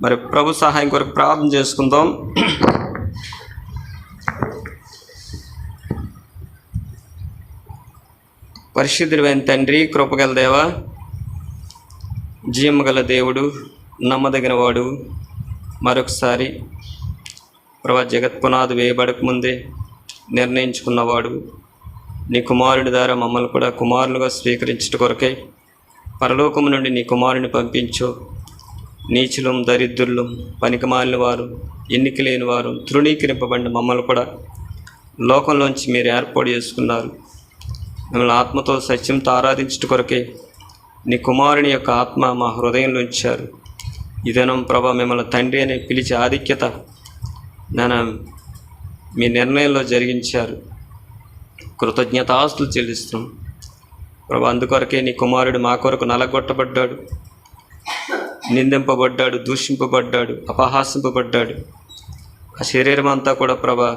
మరి ప్రభు సహాయం కొరకు ప్రార్థన చేసుకుందాం. పరిశుద్ధుడైన తండ్రి, కృపగల దేవ, జీవముగల దేవుడు, నమ్మదగిన వాడు, మరొకసారి ప్రభా జగత్ పునాది వేయబడక ముందే నిర్ణయించుకున్నవాడు, నీ కుమారుడి ద్వారా మమ్మల్ని కూడా కుమారులుగా స్వీకరించుట కొరకై పరలోకము నుండి నీ కుమారుని పంపించు. నీచులం, దరిద్రులం, పనికిమాలిన వారు, ఎన్నిక లేని వారు, తృణీకరింపబడిన మమ్మల్ని కూడా లోకంలోంచి మీరు ఏర్పాటు చేసుకున్నారు. మిమ్మల్ని ఆత్మతో సత్యంతో ఆరాధించుట కొరకే నీ కుమారుని యొక్క ఆత్మ మా హృదయంలో ఉంచారు. ఇదనం ప్రభా మిమ్మల్ని తండ్రి అని పిలిచే ఆధిక్యత నేను మీ నిర్ణయంలో జరిగించారు. కృతజ్ఞతాస్తులు చెల్లిస్తున్నాం ప్రభా. అందుకొరకే నీ కుమారుడు మా కొరకు నలగొట్టబడ్డాడు, నిందింపబడ్డాడు, దూషింపబడ్డాడు, అపహాసింపబడ్డాడు. ఆ శరీరం అంతా కూడా ప్రభా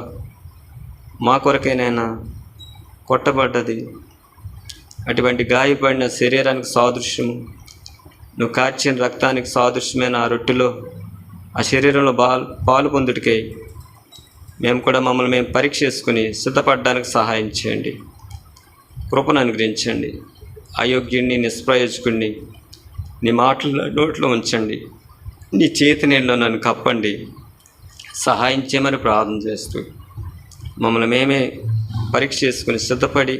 మా కొరకేనైనా కొట్టబడ్డది. అటువంటి గాయపడిన శరీరానికి సాదృశ్యము, నువ్వు కార్చిన రక్తానికి సాదృశ్యమైన ఆ రొట్టెలో ఆ శరీరంలో పాలు పొందుటికై మేము కూడా మమ్మల్ని మేము పరీక్ష చేసుకుని సిద్ధపడడానికి సహాయం చేయండి. కృపను అనుగ్రహించండి. అయోగ్యుడిని, నిష్ప్రయోజకుడిని నీ మాటల నోట్లో ఉంచండి. నీ చేతి నీళ్ళలో నన్ను కప్పండి. సహాయం చేయమని ప్రార్థన చేస్తూ మమ్మల్ని మేమే పరీక్ష చేసుకుని సిద్ధపడి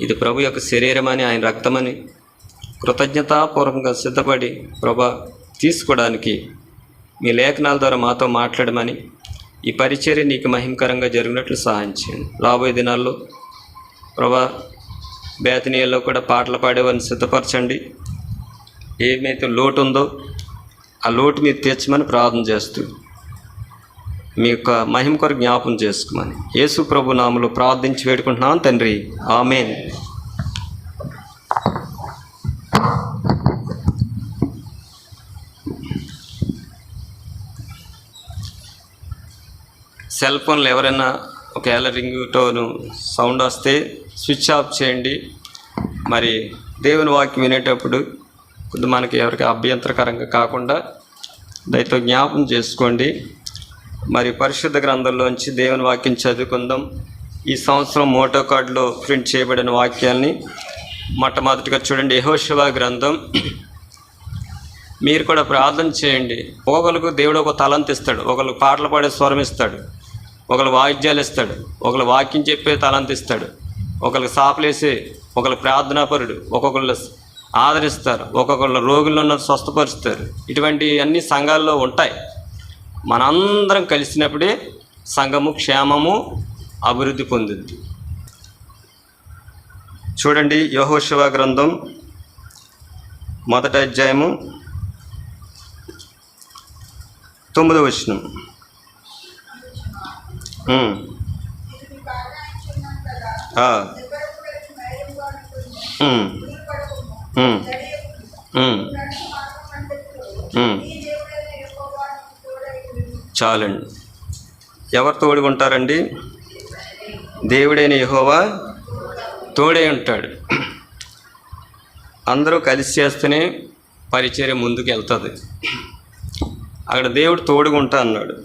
ఇది ప్రభు యొక్క శరీరం అని, ఆయన రక్తమని కృతజ్ఞతాపూర్వకంగా సిద్ధపడి ప్రభా తీసుకోవడానికి మీ లేఖనాల ద్వారా మాతో మాట్లాడమని, ఈ పరిచర్య నీకు మహిమకరంగా జరిగినట్లు సహాయం చేయండి. రాబోయే దినాల్లో ప్రభా బేతనీయుల్లో కూడా పాటలు పాడేవారిని సిద్ధపరచండి. ఏమైతే లోటు ఉందో ఆ లోటు మీరు తీర్చమని ప్రార్థన చేస్తూ మీ యొక్క మహిమ కొరకు జ్ఞాపం చేసుకోమని యేసు ప్రభు నామములో ప్రార్థించి వేడుకుంటున్నాను తండ్రి, ఆమేన్. సెల్ ఫోన్లు ఎవరైనా ఒకవేళ రింగ్ టోను సౌండ్ వస్తే స్విచ్ ఆఫ్ చేయండి. మరి దేవుని వాక్యం వినేటప్పుడు కొద్ది మనకి ఎవరికి అభ్యంతరకరంగా కాకుండా దయతో జ్ఞాపం చేసుకోండి. మరి పరిశుద్ధ గ్రంథంలోంచి దేవుని వాక్యం చదువుకుందాం. ఈ సంవత్సరం మోటో కార్డులో ప్రింట్ చేయబడిన వాక్యాల్ని మొట్టమొదటిగా చూడండి. యెహోషువ గ్రంథం. మీరు కూడా ప్రార్థన చేయండి. ఒకరికి దేవుడు ఒక తలంత ఇస్తాడు, ఒకరికి పాటలు పాడే స్వరం ఇస్తాడు, ఒకరు వాయిద్యాలు ఇస్తాడు, ఒకరు వాక్యం చెప్పే తలంత ఇస్తాడు, ఒకరికి సాపలేసే, ఒకరు ప్రార్థనాపరుడు, ఒక్కొక్కళ్ళు ఆదరిస్తారు, ఒక్కొక్కళ్ళు రోగులను స్వస్థపరుస్తారు. ఇటువంటి అన్ని సంఘాల్లో ఉంటాయి. మనందరం కలిసినప్పుడే సంఘము క్షేమము అభివృద్ధి పొందుద్ది. చూడండి యెహోషువ గ్రంథం 1వ అధ్యాయము 9వ వచనం. చాలండి. ఎవరు తోడు ఉంటారండి? దేవుడైన యెహోవా తోడే ఉంటాడు. అందరూ కలిసి చేస్తేనే పరిచర్య ముందుకు వెళ్తుంది. అక్కడ దేవుడు తోడుగుంటా అన్నాడు.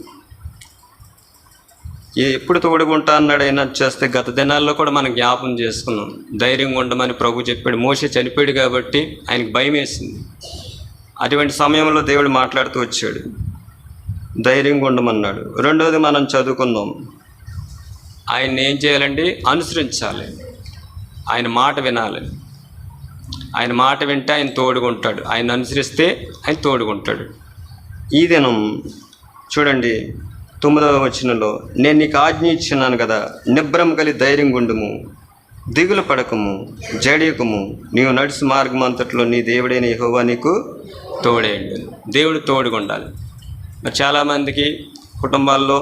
ఎప్పుడు తోడుగుంటా అన్నాడు అయినా చేస్తే గత దినాల్లో కూడా మనం జ్ఞాపం చేసుకున్నాం. ధైర్యంగా ఉండమని ప్రభు చెప్పాడు. మోషే చనిపోయాడు కాబట్టి ఆయనకు భయం వేసింది. అటువంటి సమయంలో దేవుడు మాట్లాడుతూ వచ్చాడు, ధైర్యంగా ఉండమన్నాడు. రెండవది మనం చదువుకుందాం. ఆయన్ని ఏం చేయాలండి? అనుసరించాలి. ఆయన మాట వినాలి. ఆయన మాట వింటే ఆయన తోడుగుంటాడు. ఆయన అనుసరిస్తే ఆయన తోడుగుంటాడు. ఈ దినం చూడండి 9వ వచనంలో, నేను నీకు ఆజ్ఞ ఇచ్చినాను కదా, నిబ్రం కలి ధైర్యంగా ఉండుము, దిగులు పడకము, జడియకము, నీవు నడిచి మార్గం అంతట్లో నీ దేవుడైన యెహోవా నీకు తోడేయండి. దేవుడు తోడుగా ఉండాలి. మరి చాలామందికి కుటుంబాల్లో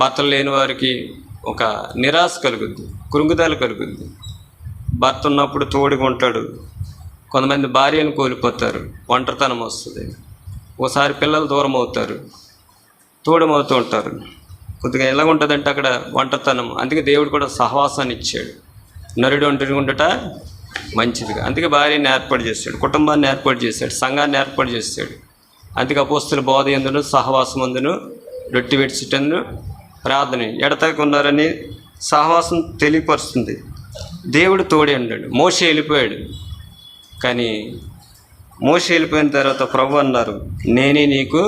భర్తలు లేని వారికి ఒక నిరాశ కలుగుద్ది, కృంగుదల కలుగుద్ది. భర్త ఉన్నప్పుడు తోడుగా ఉంటాడు. కొంతమంది భార్యను కోల్పోతారు, ఒంటరితనం వస్తుంది. ఓసారి పిల్లలు దూరం అవుతారు, తోడమవుతూ ఉంటారు. కొద్దిగా ఎలా ఉంటుందంటే అక్కడ ఒంటరితనం. అందుకే దేవుడు కూడా సహవాసాన్ని ఇచ్చాడు. నరుడు ఒంటరిగా ఉండట మంచిదిగా. అందుకే భార్యని ఏర్పాటు చేశాడు, కుటుంబాన్ని ఏర్పాటు చేశాడు, సంఘాన్ని ఏర్పాటు చేశాడు. అందుకే అపోస్తుల బోధ యందును సహవాసం అందును రొట్టె విడిచుటను ప్రార్థన ఎడతెగక ఉన్నారని సహవాసం తెలియపరుస్తుంది. దేవుడు తోడే ఉన్నాడు. మోషే వెళ్ళిపోయాడు, కానీ మోషే వెళ్ళిపోయిన తర్వాత ప్రభు అన్నారు, నేనే నీకు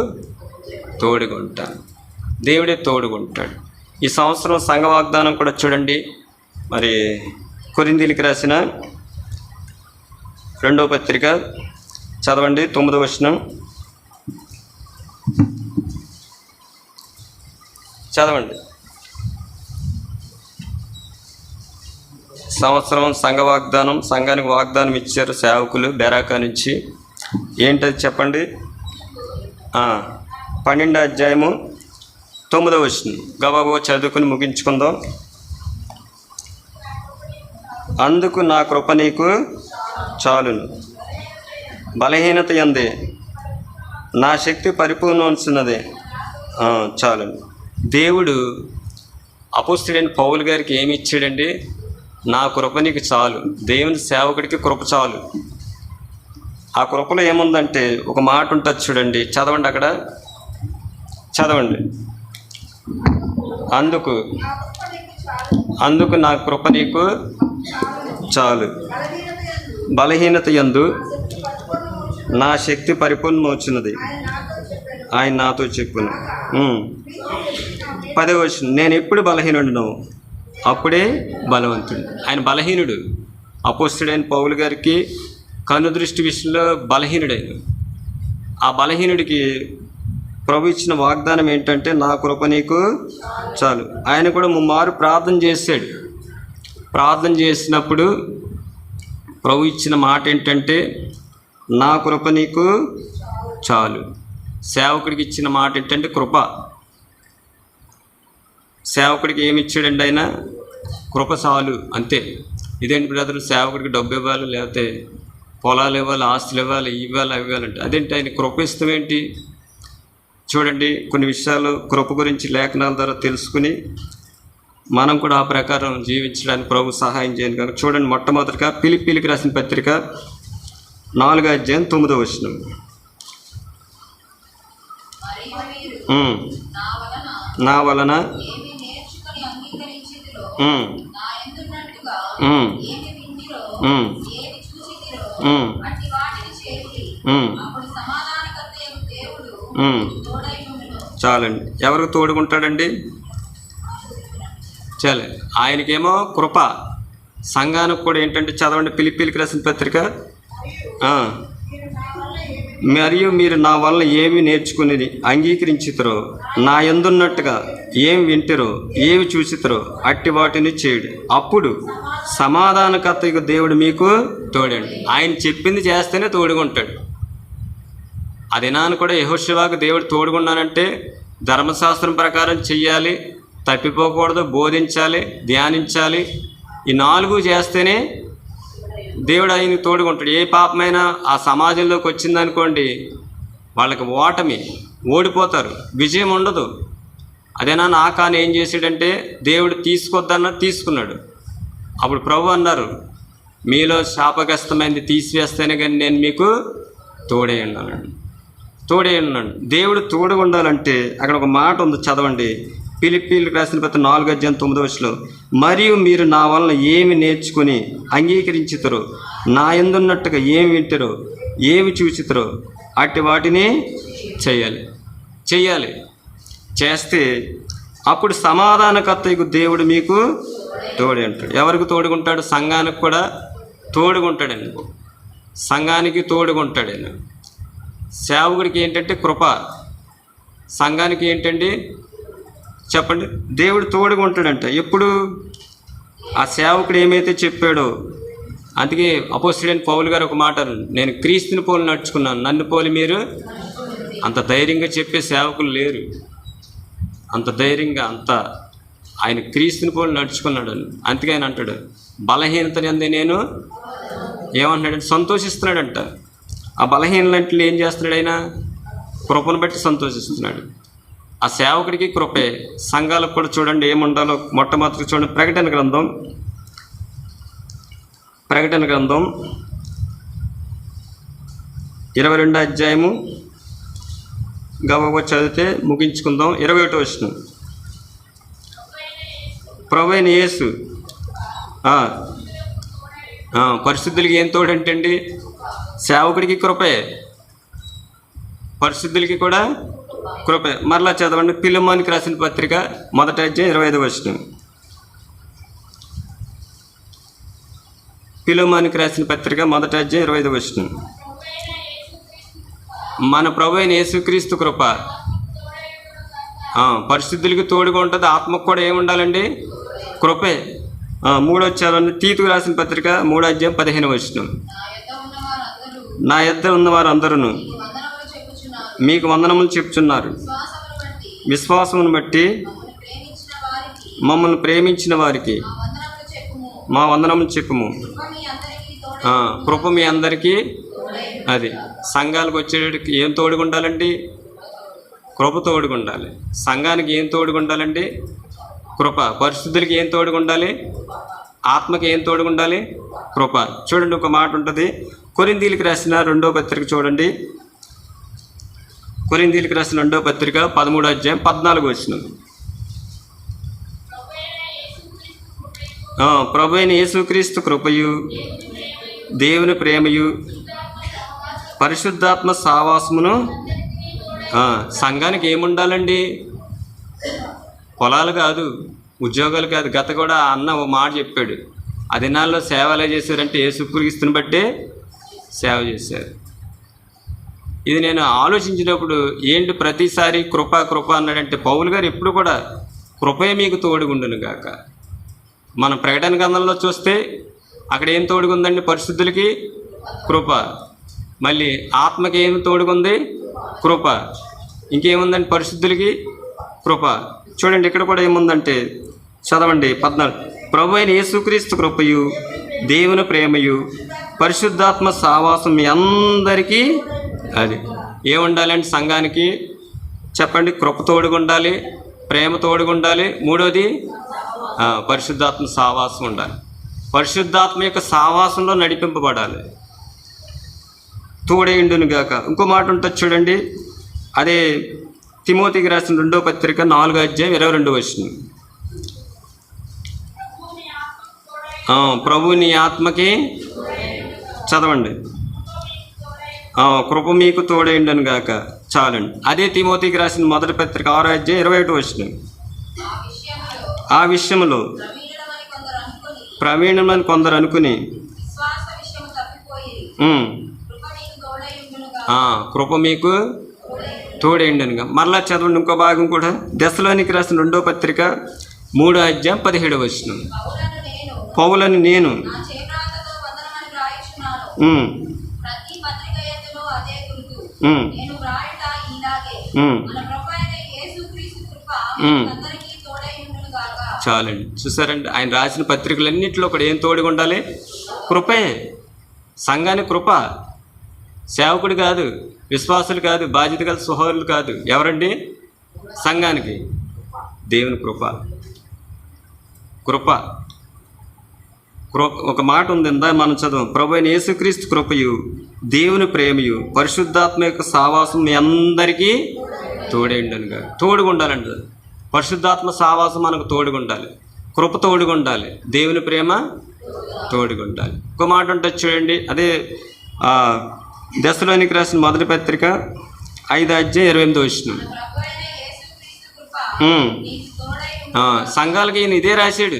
తోడుగా ఉంటాను. దేవుడే తోడుగా ఉంటాడు. ఈ సంవత్సరం సంఘ వాగ్దానం కూడా చూడండి. మరి కొరింథీయులకు రాసిన 2వ పత్రిక చదవండి, 9వ వచనం చదవండి. సంవత్సరం సంఘ వాగ్దానం, సంఘానికి వాగ్దానం ఇచ్చారు సేవకులు బెరాకా నుంచి. ఏంటది చెప్పండి. 12వ అధ్యాయము 9వ వచనం గబాబో చదువుకుని ముగించుకుందాం. అందుకు నా కృప నీకు చాలును, బలహీనత యందే నా శక్తి పరిపూర్ణించినదే చాలును. దేవుడు అపోస్తలుడైన పౌలు గారికి ఏమి ఇచ్చాడండి? నా కృప నీకు చాలు. దేవుని సేవకుడికి కృప చాలు. ఆ కృపలో ఏముందంటే ఒక మాట ఉంటుంది చూడండి, చదవండి, అక్కడ చదవండి. అందుకు నా కృప నీకు చాలు, బలహీనత యందు నా శక్తి పరిపూర్ణమవుచున్నది ఆయన నాతో చెప్పును. 10వ వచనం, నేను ఎప్పుడు బలహీనుడును అప్పుడే బలవంతుడు. ఆయన బలహీనుడు. అపోస్తలుడైన పౌలు గారికి కనుదృష్టి విషయంలో బలహీనుడైన. ఆ బలహీనుడికి ప్రభు ఇచ్చిన వాగ్దానం ఏంటంటే నా కృప నీకు చాలు. ఆయన కూడా ముమ్మారు ప్రార్థన చేశాడు. ప్రార్థన చేసినప్పుడు ప్రభు ఇచ్చిన మాట ఏంటంటే నా కృప నీకు చాలు. సేవకుడికి ఇచ్చిన మాట ఏంటంటే కృప. సేవకుడికి ఏమి ఇచ్చాడండి? ఆయన కృప చాలు, అంతే. ఇదేంటి బ్రదర్, సేవకుడికి డబ్బు ఇవ్వాలి, లేకపోతే పొలాలు ఇవ్వాలి, ఆస్తులు ఇవ్వాలి, ఇవ్వాలి, అవి ఇవ్వాలంటే అదేంటి? ఆయన కృప ఇస్తాం ఏంటి? చూడండి, కొన్ని విషయాలు కృప గురించి లేఖనాల ద్వారా తెలుసుకుని మనం కూడా ఆ ప్రకారం జీవించడానికి ప్రభు సహాయం చేయండి. కనుక చూడండి, మొట్టమొదటిగా ఫిలిప్పీయులకు రాసిన పత్రిక 4వ అధ్యాయం 9వ వచనం. నా వలన చాలండి. ఎవరికి తోడుకుంటాడండి? చాలే. ఆయనకేమో కృప. సంఘానికి కూడా ఏంటంటే చదవండి, ఫిలిప్పీయులకు రాసిన పత్రిక. మరియు మీరు నా వల్ల ఏమి నేర్చుకుని అంగీకరించుతారో, నా యందున్నట్టుగా ఏమి వింటారో, ఏమి చూసితారో అట్టి వాటిని చేయుడు. అప్పుడు సమాధానకర్త దేవుడు మీకు తోడండి. ఆయన చెప్పింది చేస్తేనే తోడుకుంటాడు. అది నాన్న కూడా యెహోషువకు దేవుడు తోడుకున్నానంటే ధర్మశాస్త్రం ప్రకారం చెయ్యాలి, తప్పిపోకూడదు, బోధించాలి, ధ్యానించాలి. ఈ 4 చేస్తేనే దేవుడు ఆయనకు తోడుకుంటాడు. ఏ పాపమైనా ఆ సమాజంలోకి వచ్చిందనుకోండి, వాళ్ళకి ఓటమి, ఓడిపోతారు, విజయం ఉండదు. అదేనా ఆకాను ఏం చేశాడంటే దేవుడు తీసుకొద్దన్న తీసుకున్నాడు. అప్పుడు ప్రభు అన్నారు, మీలో శాపగ్రస్తమైంది తీసివేస్తేనే కానీ నేను మీకు తోడే ఉన్నాను. దేవుడు తోడుగా ఉండాలంటే అక్కడ ఒక మాట ఉంది, చదవండి. ఫిలిప్పీయులకు రాసిన పత్రిక 4వ అధ్యాయం 9వ వచనం. మరియు మీరు నా వలన ఏమి నేర్చుకుని అంగీకరించుతారో, నా యందున్నట్టుగా ఏమి వింటారో, ఏమి చూచుతారో అట్టి వాటిని చెయ్యాలి. చేస్తే అప్పుడు సమాధానకర్తకు దేవుడు మీకు తోడే ఉంటాడు. ఎవరికి తోడుకుంటాడు? సంఘానికి కూడా తోడుకుంటాడండి. సంఘానికి తోడుకుంటాడు. సేవకుడికి ఏంటంటే కృప, సంఘానికి ఏంటండి చెప్పండి? దేవుడు తోడుగా ఉంటాడంట. ఎప్పుడు? ఆ సేవకుడు ఏమైతే చెప్పాడో. అందుకే అపోస్తలుడైన పౌలు గారు ఒక మాట, నేను క్రీస్తుని పోలి నడుచుకున్నాను, నన్ను పోలి మీరు. అంత ధైర్యంగా చెప్పే సేవకులు లేరు. అంత ధైర్యంగా ఆయన క్రీస్తుని పోలి నడుచుకున్నాడు. అందుకే ఆయన అంటాడు, బలహీనత యందు నేను ఏమంటున్నాడంటే సంతోషిస్తున్నాడంట. ఆ బలహీనలంటే ఏం చేస్తున్నాడు? ఆయన కృపను బట్టి సంతోషిస్తున్నాడు. ఆ సేవకుడికి కృపే. సంఘాలకు కూడా చూడండి ఏముండాలో. మొట్టమొదటి చూడండి, ప్రకటన గ్రంథం ప్రకటన గ్రంథం 22వ అధ్యాయము గబగబా చదివితే ముగించుకుందాం. 21వ వచనం. ప్రభువైన యేసు పరిశుద్ధులకి ఏం తోడంటండి? సేవకుడికి కృపే, పరిశుద్ధులకి కూడా కృపే. మరలా చదవండి. ఫిలెమోనుకు రాసిన పత్రిక 1వ అధ్యాయం 25వ వచనం. ఫిలెమోనుకు రాసిన పత్రిక 1వ అధ్యాయం 25వ వచనం. మన ప్రభువైన యేసుక్రీస్తు కృప పరిశుద్ధులకి తోడుగా ఉంటుంది. ఆత్మకు కూడా ఏముండాలండి? కృపే. 3వ చదవండి. తీతుకు రాసిన పత్రిక 3వ అధ్యాయం 15వ వచనం. నా యొద్ద ఉన్నవారు అందరూ మీకు వందనములు చెప్పుచున్నారు. విశ్వాసమును బట్టి మమ్మల్ని ప్రేమించిన వారికి మా వందనములు చెప్పుము. కృప మీ అందరికీ. అది సంఘాలకు వచ్చేటికి ఏం తోడుగా ఉండాలండి? కృప తోడుగా ఉండాలి. సంఘానికి ఏం తోడుగా ఉండాలండి? కృప. పరిశుద్ధులకి ఏం తోడుగా ఉండాలి? ఆత్మకి ఏం తోడుగా ఉండాలి? కృప. చూడండి, ఒక మాట ఉంటుంది. కొరింథీయులకు రాసిన 2వ పత్రిక చూడండి. కొరింథీయులకు రాసిన 2వ పత్రిక 13వ అధ్యాయం 14వ వచనం. ప్రభువైన యేసుక్రీస్తు కృపయు దేవుని ప్రేమయు పరిశుద్ధాత్మ సావాసమును. సంఘానికి ఏముండాలండి? పొలాలు కాదు, ఉద్యోగాలు కాదు. గత కూడా అన్న ఓ మాట చెప్పాడు. ఆ దినాల్లో సేవ ఎలా చేశారంటే యేసుక్రీస్తుని బట్టే సేవ చేశారు. ఇది నేను ఆలోచించినప్పుడు ఏంటి ప్రతిసారి కృప కృప అన్నాడంటే, పౌలు గారు ఎప్పుడు కూడా కృపే మీకు తోడుగుండును గాక. మన ప్రకటన గ్రంథంలో చూస్తే అక్కడ ఏం తోడుగుందండి? పరిశుద్ధులకి కృప. మళ్ళీ ఆత్మకి ఏం తోడుగుంది? కృప. ఇంకేముందండి? పరిశుద్ధులకి కృప. చూడండి, ఇక్కడ కూడా ఏముందంటే చదవండి 14. ప్రభువైన యేసుక్రీస్తు కృపయు దేవుని ప్రేమయు పరిశుద్ధాత్మ సావాసం మీ అందరికీ. అది ఏముండాలంటే సంఘానికి చెప్పండి? కృప తోడుగా ఉండాలి, ప్రేమ తోడుగా ఉండాలి. 3వది పరిశుద్ధాత్మ సావాసం ఉండాలి. పరిశుద్ధాత్మ యొక్క సావాసంలో నడిపింపబడాలి. తోడేయుండును గాక. ఇంకో మాట ఉంటుంది చూడండి. అదే తిమోతికి రాసిన 2వ పత్రిక 4వ అధ్యాయం 22వ వచనం. ప్రభు నీ ఆత్మకి చదవండి. కృప మీకు తోడేయుండును గాక. చాలండి. అదే తిమోతికి రాసిన 1వ పత్రిక 6వ అధ్యాయం 21వ వచనం. ఆ విషయంలో ప్రవీణమని కొందరు అనుకుని కృప మీకు తోడేయండిగా. మరలా చదవండి ఇంకో భాగం కూడా. దెస్సలోనికి రాసిన 2వ పత్రిక 3వ అధ్యాయం 17వ వచనం. పౌలను నేను చాలండి. చూసారండి, ఆయన రాసిన పత్రికలన్నింటిలో కూడా ఏం తోడుగా ఉండాలి? కృపే. సంఘానికి కృప. సేవకుడు కాదు, విశ్వాసులు కాదు, బాధ్యత గల సహోదరులు కాదు. ఎవరండి? సంఘానికి దేవుని కృప. కృప ఒక మాట ఉంది, మనం చదువు. ప్రభువైన యేసుక్రీస్తు కృపయు దేవుని ప్రేమయు పరిశుద్ధాత్మ యొక్క సావాసం మీ అందరికీ తోడేయండిగా. తోడుగా ఉండాలండి. పరిశుద్ధాత్మ సావాసం మనకు తోడుగా ఉండాలి, కృప తోడుగా ఉండాలి, దేవుని ప్రేమ తోడుగా ఉండాలి. ఒక మాట ఉంటుంది చూడండి. అదే దెస్సలోనికి రాసిన 1వ పత్రిక 5వ అధ్యాయం 28వ వచనం. సంఘాలకి ఈయన ఇదే రాశాడు,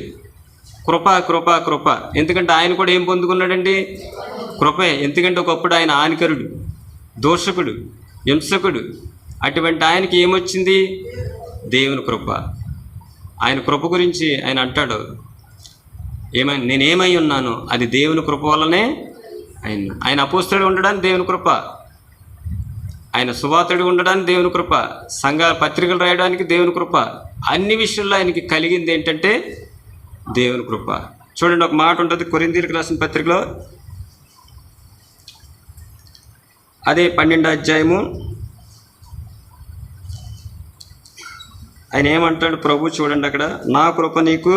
కృప కృప కృప. ఎందుకంటే ఆయన కూడా ఏం పొందుకున్నాడండి? కృపే. ఎందుకంటే ఒకప్పుడు ఆయన హానికరుడు, దోషకుడు, హింసకుడు. అటువంటి ఆయనకి ఏమొచ్చింది? దేవుని కృప. ఆయన కృప గురించి ఆయన అంటాడు, నేనేమై ఉన్నాను అది దేవుని కృప వల్లనే. ఆయన అపోస్తలుడు ఉండడానికి దేవుని కృప, ఆయన సువార్తుడు ఉండడానికి దేవుని కృప, సంఘ పత్రికలు రాయడానికి దేవుని కృప. అన్ని విషయాల్లో ఆయనకి కలిగింది ఏంటంటే దేవుని కృప. చూడండి, ఒక మాట ఉంటుంది కొరింథీయులకు రాసిన పత్రికలో, అదే 12వ అధ్యాయము. ఆయన ఏమంటాడు ప్రభు? చూడండి అక్కడ, నా కృప నీకు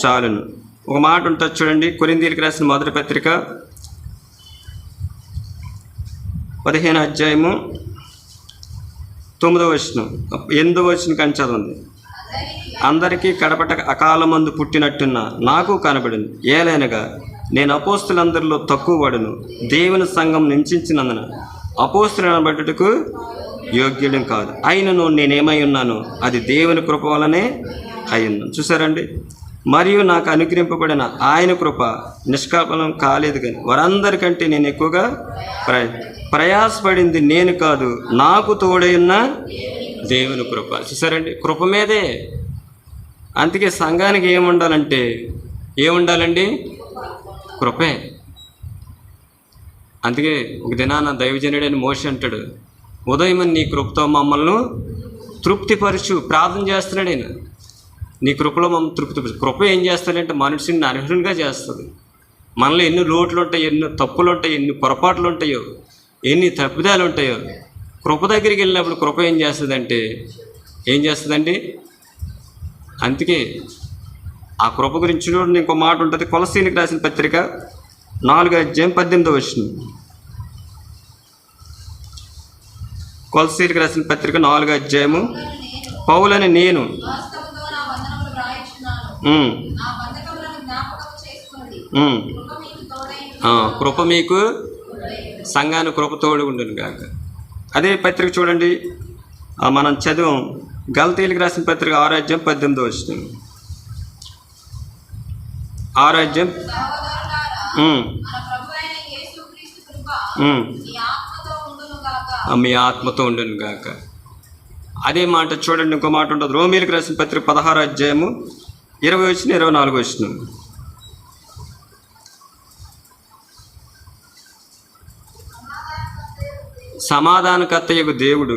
చాలును. ఒక మాట ఉంటుంది చూడండి, కొరింథీయులకు రాసిన మొదటి పత్రిక 15వ అధ్యాయము 9వ వచనం, 8వ వచనం కానీ చదవండి. అందరికీ కడపట అకాలమందు పుట్టినట్టున్న నాకు కనబడింది. ఏలైనగా నేను అపోస్తులందరిలో తక్కువ వాడును, దేవుని సంఘం నించించినందున అపోస్తులను బట్టుటకు యోగ్యుడు కాదు. అయినను నేనేమై ఉన్నాను అది దేవుని కృప వలనే అయ్యింది. చూసారండి, మరియు నాకు అనుగ్రహింపబడిన ఆయన కృప నిష్కాపలం కాలేదు, కానీ వారందరికంటే నేను ఎక్కువగా ప్రయాసపడింది నేను కాదు, నాకు తోడైన దేవుని కృప. చూసారండి, కృప మీదే. అందుకే సంఘానికి ఏముండాలంటే ఏముండాలండి? కృపే. అందుకే ఒక దినాన దైవజనుడైన మోషే అంటాడు, ఉదయం నీ కృపతో మమ్మల్ని తృప్తిపరచు. ప్రార్థన చేస్తున్నాడు ఆయన, నీ కృపలో మమ్మల్ని తృప్తిపరచు. కృప ఏం చేస్తాడంటే మనుషుని అర్హునిగా చేస్తుంది. మనలో ఎన్ని లోట్లు ఉంటాయో, ఎన్ని తప్పులు ఉంటాయో, ఎన్ని పొరపాట్లు ఉంటాయో, ఎన్ని తప్పిదాలు ఉంటాయో, కృప దగ్గరికి వెళ్ళినప్పుడు కృప ఏం చేస్తుందంటే ఏం చేస్తుందండి? అందుకే ఆ కృప గురించి చూడండి, ఇంకో మాట ఉంటుంది. కొలస్సీలకు రాసిన పత్రిక 4వ అధ్యాయం 18వ వచనం. కొలస్సీలకు రాసిన పత్రిక 4వ అధ్యాయము, పౌలని నేను కృప మీకు సంఘాన్ని కృప తోడు ఉండును గాక. అదే పత్రిక చూడండి, మనం చదివాం, గలతీయులకు రాసిన పత్రిక 6వ అధ్యాయం 18వ వచనం. 6వ అధ్యాయం మీ ఆత్మతో ఉండును గాక. అదే మాట చూడండి, ఇంకో మాట ఉంటుంది. రోమీయులకు రాసిన పత్రిక 16వ అధ్యాయము 20 వచనం 24 వచనం. సమాధానకర్తయగు దేవుడు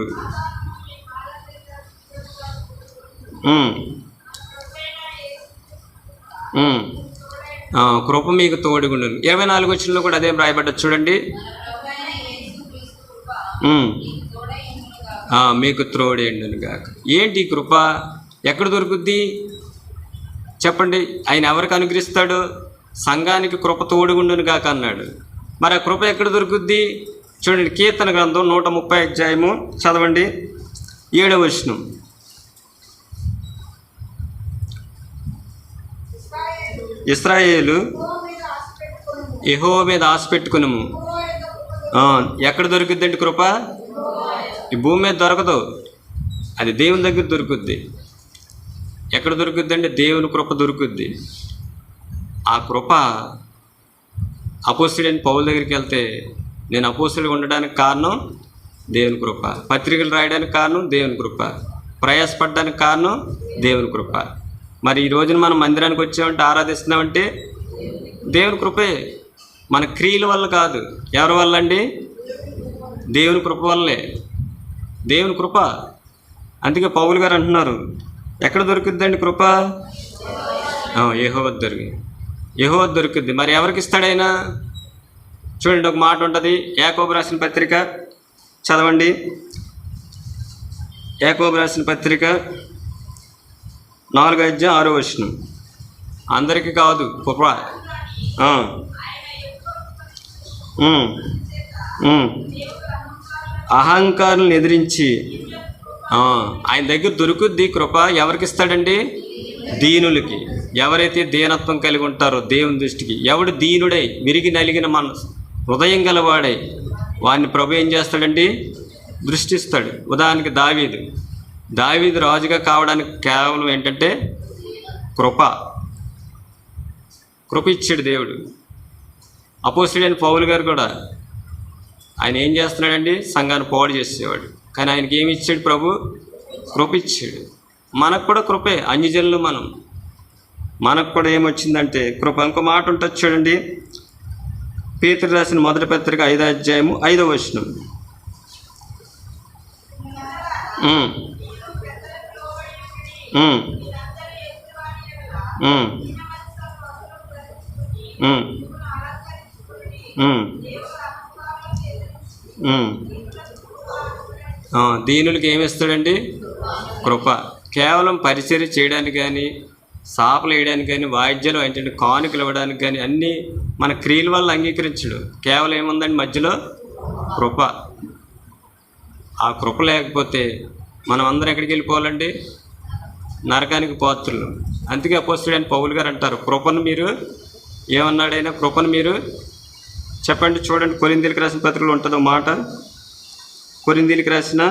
కృప మీకు తోడుగుండును. 24 వచనంలో కూడా అదే రాయబడ్డది చూడండి, మీకు తోడేండును గాక. ఏంటి కృప? ఎక్కడ దొరుకుద్ది చెప్పండి? ఆయన ఎవరికి అనుగ్రహిస్తాడు? సంఘానికి కృప తోడుగుండును గాక అన్నాడు. మరి ఆ కృప ఎక్కడ దొరుకుద్ది? చూడండి, కీర్తన గ్రంథం 130 అధ్యాయము చదవండి, 7వ వచనం. ఇశ్రాయేలు యెహోవా మీద ఆశ పెట్టుకునుము. ఎక్కడ దొరుకుద్దండి కృప? ఈ భూమి మీద దొరకదు, అది దేవుని దగ్గర దొరుకుద్ది. ఎక్కడ దొరుకుద్దండి? దేవుని కృప దొరుకుద్ది. ఆ కృప అపోస్తలుడైన పౌలు దగ్గరికి వెళ్తే, నేను అపోస్తలుగా ఉండడానికి కారణం దేవుని కృప, పత్రికలు రాయడానికి కారణం దేవుని కృప, ప్రయాసపడడానికి కారణం దేవుని కృప. మరి ఈ రోజున మనం మందిరానికి వచ్చామంటే, ఆరాధిస్తున్నామంటే దేవుని కృపే. మన క్రియల వల్ల కాదు. ఎవరి వల్ల అండి? దేవుని కృప వల్లే. దేవుని కృప. అందుకే పౌలు గారు అంటున్నారు, ఎక్కడ దొరుకుద్దండి కృప? యెహోవా దొరుకుద్ది. మరి ఎవరికి ఇస్తాడైనా? చూడండి, ఒక మాట ఉంటుంది, యాకోబు రాసిన పత్రిక చదవండి. యాకోబు రాసిన పత్రిక 4వ అధ్యాయం 6వ వచనం. అందరికీ కాదు కృప. అహంకారులను ఎదిరించి ఆయన దగ్గర దొరుకుద్ది కృప. ఎవరికి ఇస్తాడండి? దీనులకి. ఎవరైతే దీనత్వం కలిగి ఉంటారో దేవుని దృష్టికి, ఎవడు దీనుడై విరిగి నలిగిన మనసు హృదయం గలవాడై, వాడిని ప్రభు ఏం చేస్తాడండి? దృష్టిస్తాడు. ఉదాహరణకి దావీదు రాజుగా కావడానికి కేవలం ఏంటంటే కృప ఇచ్చాడు దేవుడు. అపోస్తలుడైన పౌలు గారు కూడా ఆయన ఏం చేస్తున్నాడండి? సంఘాన్ని పాడు చేసేవాడు. కానీ ఆయనకి ఏమి ఇచ్చాడు ప్రభు? కృప ఇచ్చాడు. మనకు కూడా కృపే. అన్యజనులు మనకు కూడా ఏమొచ్చిందంటే కృప. ఇంకో మాట ఉంటుంది చూడండి, పేతురు రాసిన మొదటి పత్రిక 5వ అధ్యాయము 5వ వచనం. దీనులకి ఏమిస్తాడండి? కృప. కేవలం పరిచర్య చేయడానికి కానీ, సాపలు వేయడానికి కానీ, వాయిద్యాలు ఏంటంటే కానుకలు ఇవ్వడానికి కానీ, అన్నీ మన క్రియల వల్ల అంగీకరించడు. కేవలం ఏముందండి మధ్యలో? కృప. ఆ కృప లేకపోతే మనం అందరం ఎక్కడికి వెళ్ళిపోవాలండి? నరకానికి పాత్రులు. అందుకే అపోస్తలుడైన పౌలు గారు అంటారు, కృపను మీరు ఏమన్నాడైనా, కృపను మీరు చెప్పండి. చూడండి, కొరింథీయులకు రాసిన పత్రికలో ఉంటుంది మాట. కొరింథీయులకు రాసిన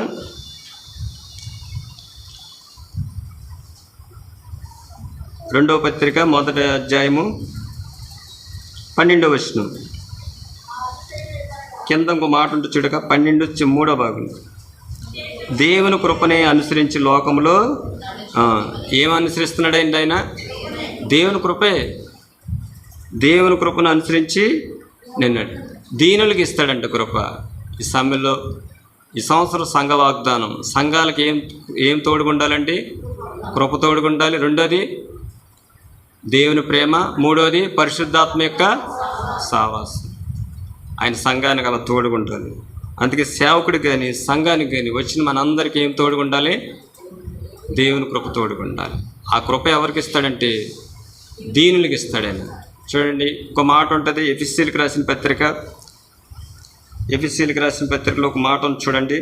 2వ పత్రిక 1వ అధ్యాయము 12వ వచనం కింద ఇంకో మాట ఉంటుంది చూడక, 12 3వ భాగం. దేవుని కృపనే అనుసరించి లోకంలో ఏమనుసరిస్తున్నాడండి ఆయన? దేవుని కృపే. దేవుని కృపను అనుసరించి నిన్నాడు దీనులకి ఇస్తాడంట కృప. ఈ సమయంలో ఈ సంవత్సరం సంఘ వాగ్దానం, సంఘాలకు ఏం తోడుగుండాలండి? కృప తోడుగుండాలి. రెండోది దేవుని ప్రేమ. మూడోది పరిశుద్ధాత్మ యొక్క సావాసం. ఆయన సంఘానికి అలా తోడుగుండాలి. అందుకే సేవకుడికి కానీ సంఘానికి కానీ వచ్చిన మనందరికీ ఏం తోడుగుండాలి? దేవుని కృప తోడుగుండాలి. ఆ కృప ఎవరికి ఇస్తాడంటే దీనులకి ఇస్తాడని. చూడండి, ఒక మాట ఉంటుంది ఎఫెసీయులకు రాసిన పత్రిక. ఎఫెసీయులకు రాసిన పత్రికలో ఒక మాట ఉంది చూడండి,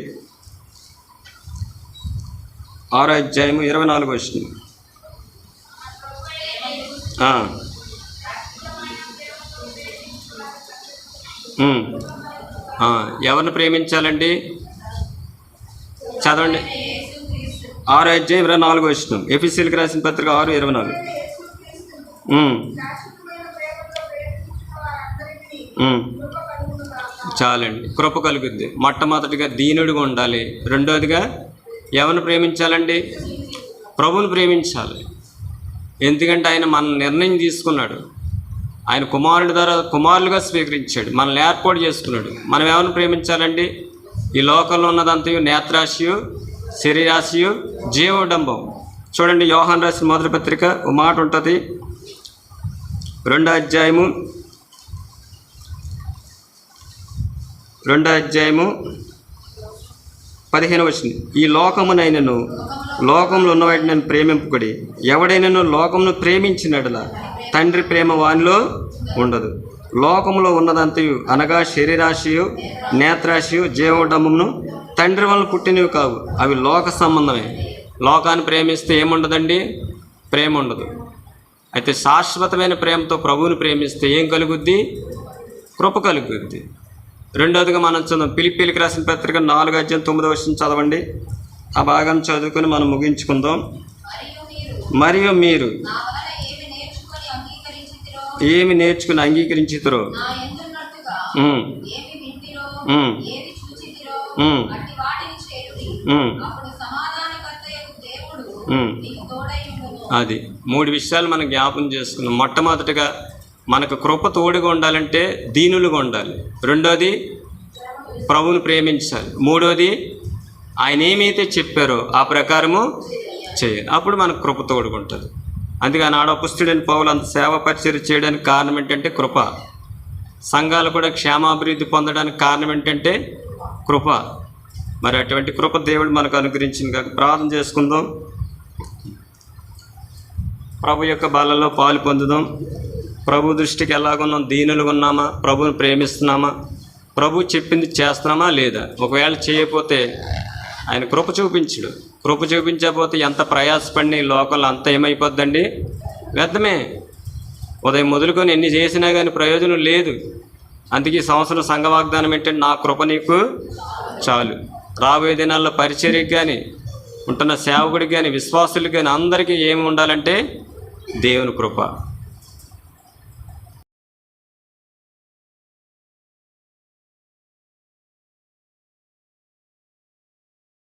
6వ అధ్యాయము 24వ వచనం. ఎవరిని ప్రేమించాలండి? చదవండి, 6వ అధ్యాయం 24వ వచనం. ఎఫెసీయులకు రాసిన పత్రిక 6:24. చాలండి, కృప కలుగుద్ది. మొట్టమొదటిగా దీనుడిగా ఉండాలి. రెండోదిగా ఎవరిని ప్రేమించాలండి? ప్రభువుని ప్రేమించాలి. ఎందుకంటే ఆయన మన నిర్ణయం తీసుకున్నాడు. ఆయన కుమారుడి ద్వారా కుమారులుగా స్వీకరించాడు, మనల్ని ఏర్పాటు చేసుకున్నాడు. మనం ఎవరిని ప్రేమించాలండి? ఈ లోకంలో ఉన్నదంతయు నేత్రాశయు, శరీరాశయు, జీవోడంబం. చూడండి, యోహాను రాసిన మొదటి పత్రిక ఒక మాట ఉంటుంది, 2వ అధ్యాయము 15వ వచనం. ఈ లోకమునైనను లోకంలో ఉన్నవాటిని నేను ప్రేమింపకుడి. ఎవడైనాను లోకమును ప్రేమించినట్లా తండ్రి ప్రేమ వానిలో ఉండదు. లోకంలో ఉన్నదంతయు అనగా శరీరాశయు, నేత్రాశయు, జీవోడంబమును తండ్రి వలన పుట్టినవి కావు, అవి లోక సంబంధమే. లోకాన్ని ప్రేమిస్తే ఏముండదండి? ప్రేమ ఉండదు. అయితే శాశ్వతమైన ప్రేమతో ప్రభువుని ప్రేమిస్తే ఏం కలుగుద్ది? కృప కలుగుద్ది. రెండోదిగా మనం చదువు ఫిలిప్పీయులకు రాసిన పత్రిక 4వ అధ్యాయం 9వ వచనం చదవండి. ఆ భాగం చదువుకొని మనం ముగించుకుందాం. మరియు మీరు ఏమి నేర్చుకుని అంగీకరించితిరో, అది 3 విషయాలు మనం జ్ఞాపం చేసుకున్నాం. మొట్టమొదటిగా మనకు కృప తోడుగా ఉండాలంటే దీనులుగా ఉండాలి. రెండోది ప్రభువుని ప్రేమించాలి. మూడోది ఆయన ఏమైతే చెప్పారో ఆ ప్రకారము చేయాలి. అప్పుడు మనకు కృప తోడుగా ఉంటుంది. అందుకే ఆనాడు అపోస్తలుడైన పౌలు అంత సేవ పరిచర్య చేయడానికి కారణం ఏంటంటే కృప. సంఘాలు కూడా క్షేమాభివృద్ధి పొందడానికి కారణం ఏంటంటే కృప. మరి అటువంటి కృప దేవుడు మనకు అనుగ్రహించింది కాక ప్రార్థన చేసుకుందాం. ప్రభు యొక్క బలలో పాలు పొందుదాం. ప్రభు దృష్టికి ఎలాగున్నాం? దీనులుగా ఉన్నామా? ప్రభుని ప్రేమిస్తున్నామా? ప్రభు చెప్పింది చేస్తున్నామా లేదా? ఒకవేళ చేయకపోతే ఆయన కృప చూపించడు. కృప చూపించకపోతే ఎంత ప్రయాసపడిన ఈ లోకంలో అంత ఏమైపోద్దండి? వ్యర్థమే. ఉదయం మొదలుకొని ఎన్ని చేసినా కానీ ప్రయోజనం లేదు. అందుకే ఈ సంవత్సరం సంఘ వాగ్దానం ఏంటంటే నా కృప నీకు చాలు. రాబోయే దినాల్లో పరిచర్యకి కానీ ఉంటున్న సేవకుడికి కానీ విశ్వాసులకు కానీ అందరికీ ఏమి ఉండాలంటే దేవుని కృప.